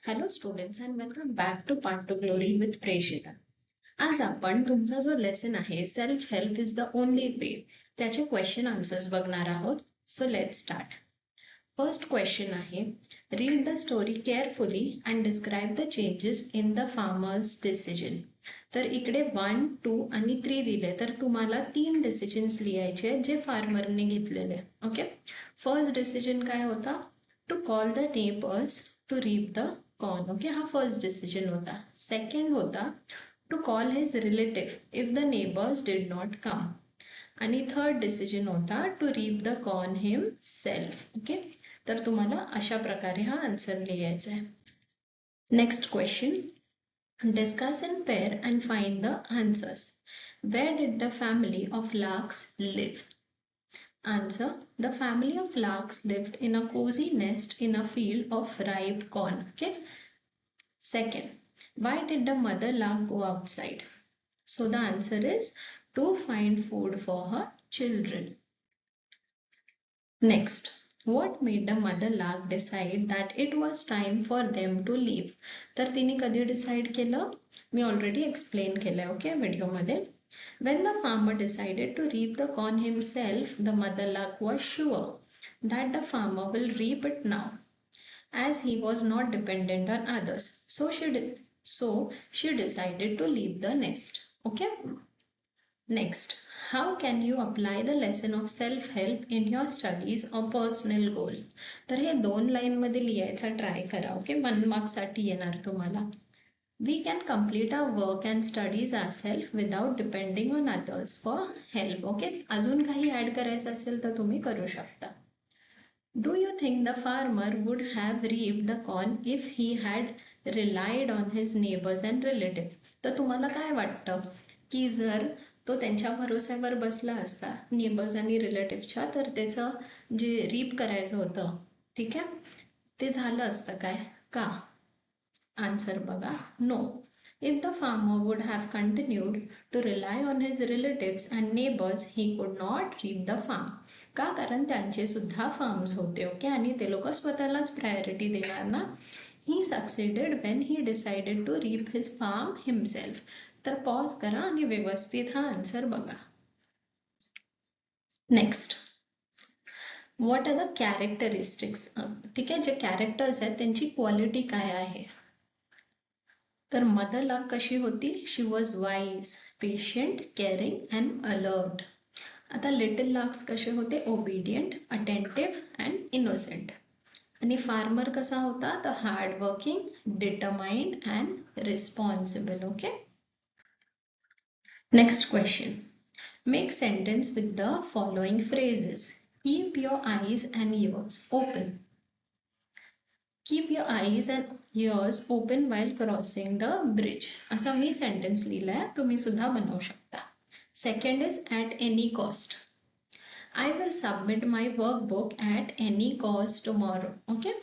Hello students and welcome back to part two glory with Preshita. आज आपण तुमचा जो लेसन आहे self help is the only way त्याचे क्वेश्चन आन्सर्स बघणार आहोत. So let start. First question आहे, read the story carefully and describe the changes in the farmers decision. तर इकडे 1, 2 आणि 3 दिले, तर तुम्हाला 3 डिसिजन्स लिहायचे जे फार्मरने घेतलेले. ओके, फर्स्ट डिसिजन काय होता? To call the neighbours to reap the corn. Okay, हा फर्स्ट डिसिजन होता. सेकंड होता to call his relative if the neighbours did not come. आणि थर्ड डिसिजन होता to reap the corn himself. Okay, तर तुम्हाला अशा प्रकारे हा आन्सर लिहायचा आहे. Next question, discuss in pair and find the answers. Where did the family of larks live? Answer, the family of larks lived in a cozy nest in a field of ripe corn. Okay. Second, why did the mother lark go outside? So the answer is to find food for her children. Next, what made the mother lark decide that it was time for them to leave? तर तिने कधी decide केलं? मी already explain केलंय okay व्हिडिओमध्ये. When the farmer decided to reap the corn himself, the mother lark was sure that the farmer will reap it now, as he was not dependent on others. So she decided to leave the nest. Okay. Next, how can you apply the lesson of self-help in your studies or personal goal? तर हे 2 line मध्ये लिहायचा try करा. Okay, 1 marks साठी येणार तुम्हाला. We can complete our work and studies ourselves without depending on others for help. Okay, अजून काही ऍड करायचं असेल तर तुम्ही करू शकता. Do you think the farmer would have reaped the corn if he had relied on his neighbors and relatives? तर तुम्हाला काय वाटतं की जर तो त्यांच्या भरोश्यावर बसला असता नेबर्स आणि रिलेटिव्हच्या, तर त्याचं जे रीप करायचं होतं, ठीक आहे, ते झालं असतं काय? का? Answer बघा, no. If the farmer would have continued to rely on his relatives and neighbors, he could not reap the farm. का? कारण त्यांचे सुद्धा फार्म्स होते. ओके, आणि ते लोक स्वतःलाच प्रायोरिटी देणार ना. He succeeded when he decided to reap his farm himself. तर पॉज करा आणि व्यवस्थित हा आन्सर बघा. Next, what are the characteristics? ठीक आहे, जे कॅरेक्टर्स आहेत त्यांची क्वालिटी काय आहे? तर मदर लार्क कशी होती? She was wise, patient, caring and alert. आता लिटिल लार्क्स कसे होते? Obedient, attentive and innocent. आणि फार्मर कसा होता? The hard working, determined and responsible. Okay. Next question, make sentence with the following phrases. Keep your eyes and ears open. Keep your eyes and ears open while crossing the bridge. असा मी sentence लिहिलाय, तुम्ही सुद्धा बनवू शकता. Second is at any cost. I will submit my workbook at any cost tomorrow. Okay.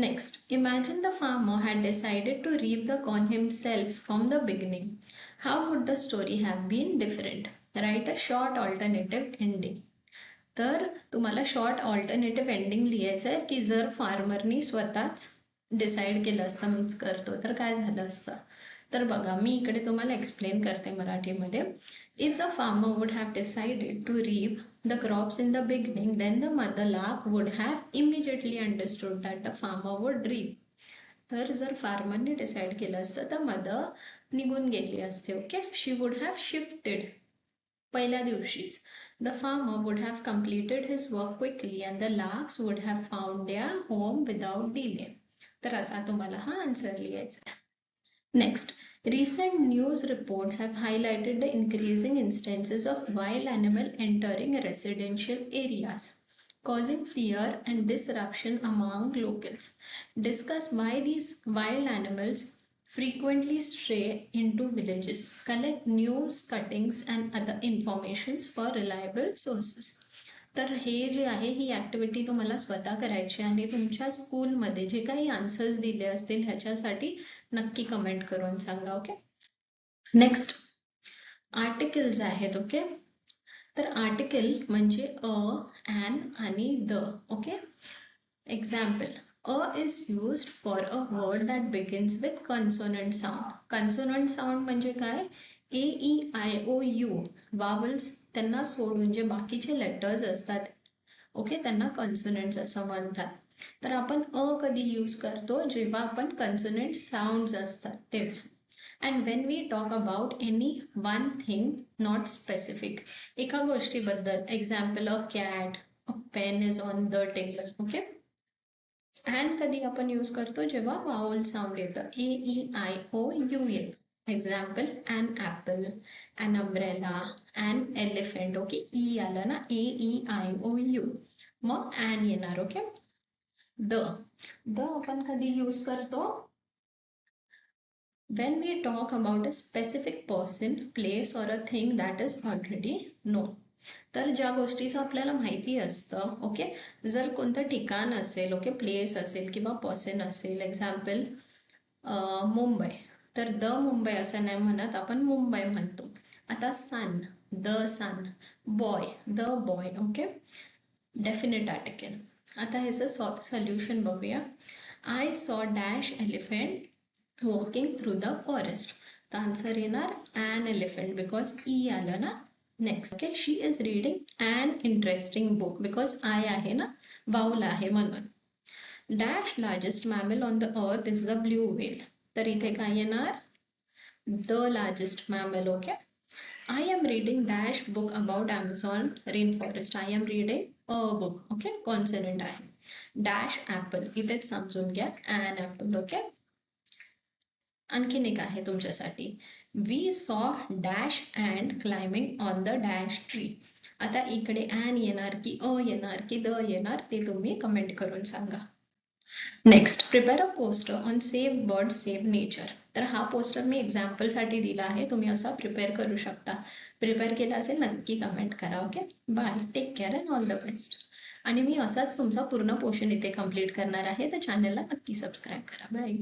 Next, imagine the farmer had decided to reap the corn himself from the beginning. How would the story have been different? Write a short alternative ending. तर तुम्हाला short alternative ending लिहायचं आहे की जर फार्मरनी स्वतःच decide केलं असतं मीच करतो तर काय झालं असतं. तर बघा, मी इकडे तुम्हाला एक्सप्लेन करते मराठीमध्ये. If the farmer would have decided to reap the crops in the beginning, then the mother lark would have immediately understood that the farmer would reap. तर जर फार्मरने डिसाइड केलं असतं तर मदर निघून गेली असते. Okay, she would have shifted पहिल्या दिवशीच. The farmer would have completed his work quickly and the larks would have found their home without delay. तर असा तुम्हाला हा आन्सर लिहायचा. Next, recent news reports have highlighted the increasing instances of wild animal entering residential areas, causing fear and disruption among locals. Discuss why these wild animals frequently stray into villages. Collect news cuttings and other informations for reliable sources. तर हे जे आहे ही activity तुम्हाला स्वतः करायची आणि तुमच्या स्कूलमध्ये जे काही आन्सर्स दिले असतील ह्याच्यासाठी नक्की कमेंट करून सांगा. ओके. नेक्स्ट, आर्टिकल्स आहेत. ओके, तर आर्टिकल म्हणजे अ, ॲन आणि the. Okay. Example, is used for a word that begins with consonant sound. Consonant sound म्हणजे काय? A, E, I, O, U. Vowels त्यांना सोडून जे बाकीचे लेटर्स असतात, ओके, त्यांना कॉन्सोनंट्स असं म्हणतात. तर आपण कधी यूज करतो? जेव्हा आपण कॉन्सोनंट साऊंड्स असतात तेव्हा. And when we talk about any one thing, not specific, एका गोष्टीबद्दल, example, a cat, a pen is on the table, okay. And कधी आपण यूज करतो? जेव्हा वावल साऊंड येतं, A, E, I, O, U येतं. Example, an apple, an umbrella, an elephant, okay. E आलं ना, A, E, I, O, U. मग an येणार, ओके. The आपण कधी यूज करतो? When we talk about a specific person, place or a thing that is already known. तर ज्या गोष्टीचं आपल्याला माहिती असतं, ओके, जर कोणतं ठिकाण असेल, ओके, प्लेस असेल किंवा पर्सन असेल, एक्झाम्पल मुंबई, तर द मुंबई असं नाही म्हणत, आपण मुंबई म्हणतो. आता sun, the sun, boy, the boy, okay, definite article. आता ह्याचं सोल्युशन बघूया. I saw dash elephant walking through the forest. तर आन्सर येणार an elephant because E आलं ना. Next, okay, she is reading an interesting book because I आहे ना, vowel आहे म्हणून. Dash largest mammal on the earth is the blue whale. तर इथे काय येणार? The largest mammal, okay. I am reading dash book about Amazon rainforest. I am reading a book, okay, consonant आहे. Dash apple, इथेच समजून घ्या, an apple, okay. आणखीन एक आहे तुमच्यासाठी. वी सॉ dash and climbing on the dash tree. आता इकडे an येणार की येणार की द येणार ते तुम्ही कमेंट करून सांगा. Next, prepare a poster on save bird save nature. तर हा पोस्टर मी एक्झाम्पल साठी दिला आहे, तुम्ही असा प्रिपेअर करू शकता. प्रिपेअर केला असेल नक्की कमेंट करा, okay. Bye, take care and all the best. आणि मी असाच तुमचा पूर्ण पोर्शन इथे कम्प्लीट करणार आहे, तर चॅनलला नक्की सबस्क्राईब करा. बाय.